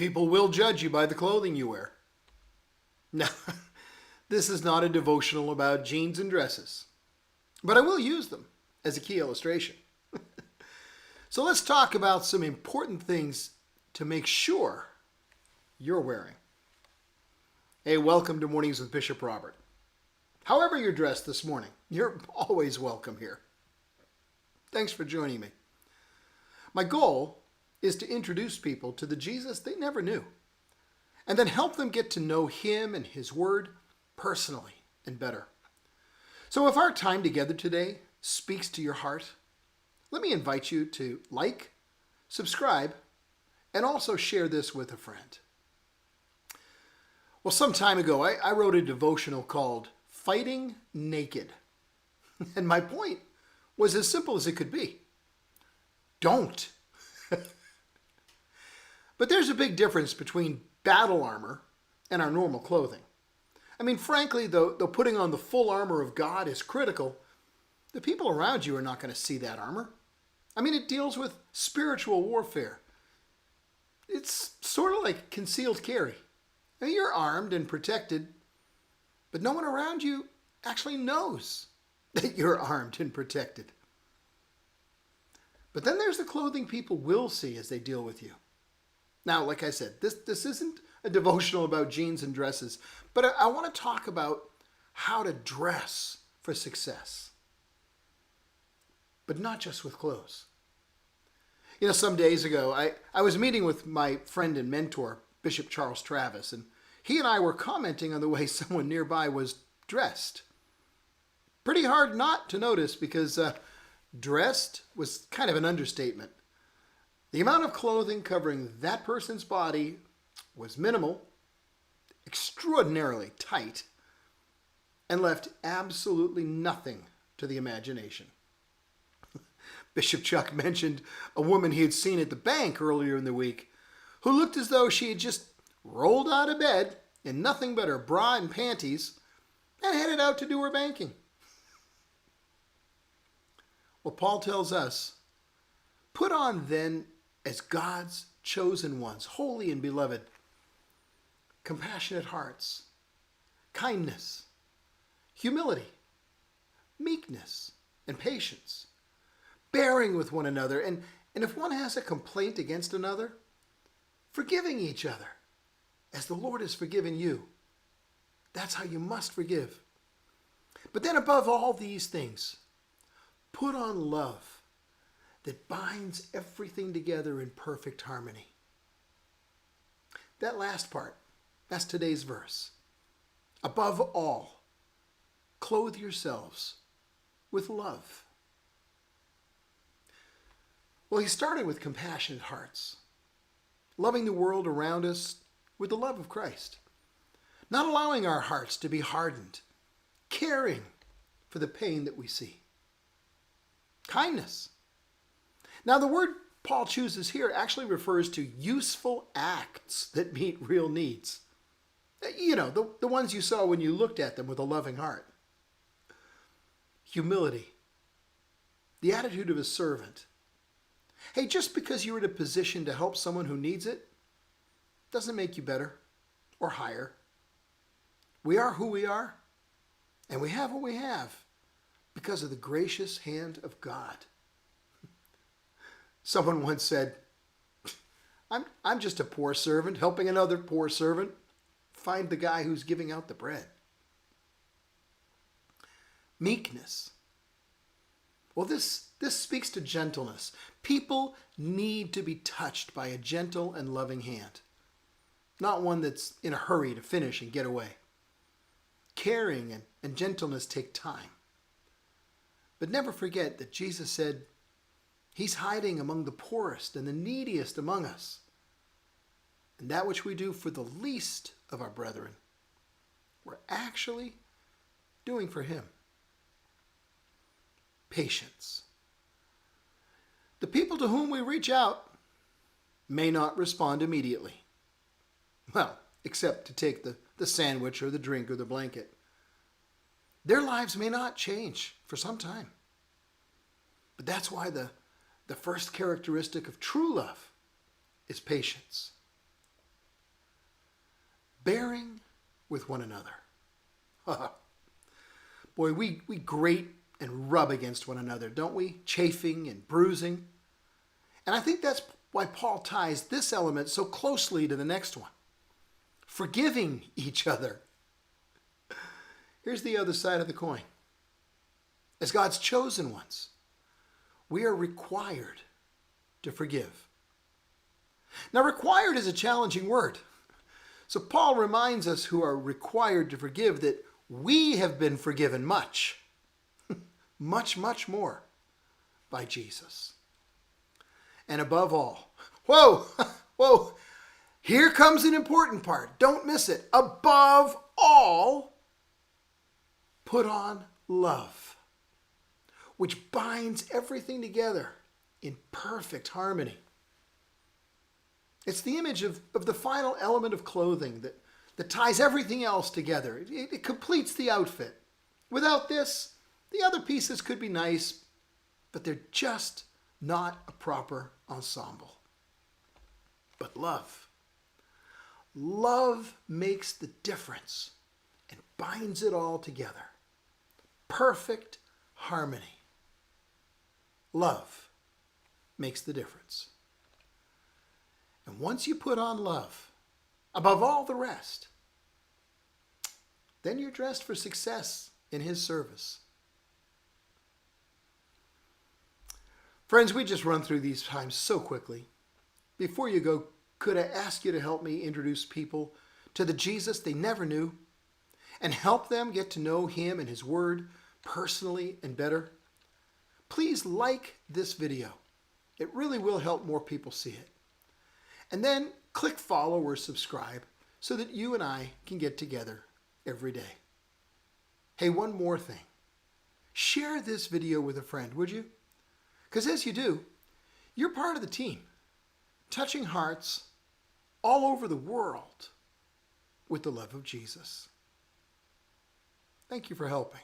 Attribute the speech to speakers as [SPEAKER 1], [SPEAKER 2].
[SPEAKER 1] People will judge you by the clothing you wear. Now, this is not a devotional about jeans and dresses, but I will use them as a key illustration. So let's talk about some important things to make sure you're wearing. Hey, welcome to Mornings with Bishop Robert. However you're dressed this morning, you're always welcome here. Thanks for joining me. My goal is to introduce people to the Jesus they never knew, and then help them get to know him and his word personally and better. So if our time together today speaks to your heart, let me invite you to like, subscribe, and also share this with a friend. Well, some time ago, I wrote a devotional called Fighting Naked. And my point was as simple as it could be. Don't. But there's a big difference between battle armor and our normal clothing. I mean, frankly, though putting on the full armor of God is critical, the people around you are not going to see that armor. I mean, it deals with spiritual warfare. It's sort of like concealed carry. I mean, you're armed and protected, but no one around you actually knows that you're armed and protected. But then there's the clothing people will see as they deal with you. Now, like I said, this isn't a devotional about jeans and dresses, but I want to talk about how to dress for success. But not just with clothes. You know, some days ago, I was meeting with my friend and mentor, Bishop Charles Travis, and he and I were commenting on the way someone nearby was dressed. Pretty hard not to notice because dressed was kind of an understatement. The amount of clothing covering that person's body was minimal, extraordinarily tight, and left absolutely nothing to the imagination. Bishop Chuck mentioned a woman he had seen at the bank earlier in the week who looked as though she had just rolled out of bed in nothing but her bra and panties and headed out to do her banking. Well, Paul tells us, put on then as God's chosen ones, holy and beloved, compassionate hearts, kindness, humility, meekness, and patience, bearing with one another, and if one has a complaint against another, forgiving each other, as the Lord has forgiven you. That's how you must forgive. But then above all these things, put on love that binds everything together in perfect harmony. That last part, that's today's verse. Above all, clothe yourselves with love. Well, he started with compassionate hearts, loving the world around us with the love of Christ, not allowing our hearts to be hardened, caring for the pain that we see. Kindness. Now, the word Paul chooses here actually refers to useful acts that meet real needs. You know, the ones you saw when you looked at them with a loving heart. Humility. The attitude of a servant. Hey, just because you're in a position to help someone who needs it, doesn't make you better or higher. We are who we are, and we have what we have because of the gracious hand of God. Someone once said, I'm just a poor servant helping another poor servant find the guy who's giving out the bread. Meekness. Well, this speaks to gentleness. People need to be touched by a gentle and loving hand, not one that's in a hurry to finish and get away. Caring and gentleness take time. But never forget that Jesus said, he's hiding among the poorest and the neediest among us. And that which we do for the least of our brethren, we're actually doing for him. Patience. The people to whom we reach out may not respond immediately. Well, except to take the sandwich or the drink or the blanket. Their lives may not change for some time. But that's why the first characteristic of true love is patience. bearing with one another. Boy, we grate and rub against one another, don't we? Chafing and bruising. And I think that's why Paul ties this element so closely to the next one. Forgiving each other. Here's the other side of the coin. As God's chosen ones, we are required to forgive. Now, required is a challenging word. So Paul reminds us who are required to forgive that we have been forgiven much, much, much more by Jesus. And above all, whoa, here comes an important part. Don't miss it. Above all, put on love, which binds everything together in perfect harmony. It's the image of the final element of clothing that ties everything else together. It completes the outfit. Without this, the other pieces could be nice, but they're just not a proper ensemble. But love makes the difference and binds it all together. Perfect harmony. Love makes the difference. And once you put on love, above all the rest, then you're dressed for success in His service. Friends, we just run through these times so quickly. Before you go, could I ask you to help me introduce people to the Jesus they never knew and help them get to know Him and His Word personally and better? Please like this video. It really will help more people see it. And then click follow or subscribe so that you and I can get together every day. Hey, one more thing. Share this video with a friend, would you? Because as you do, you're part of the team, touching hearts all over the world with the love of Jesus. Thank you for helping.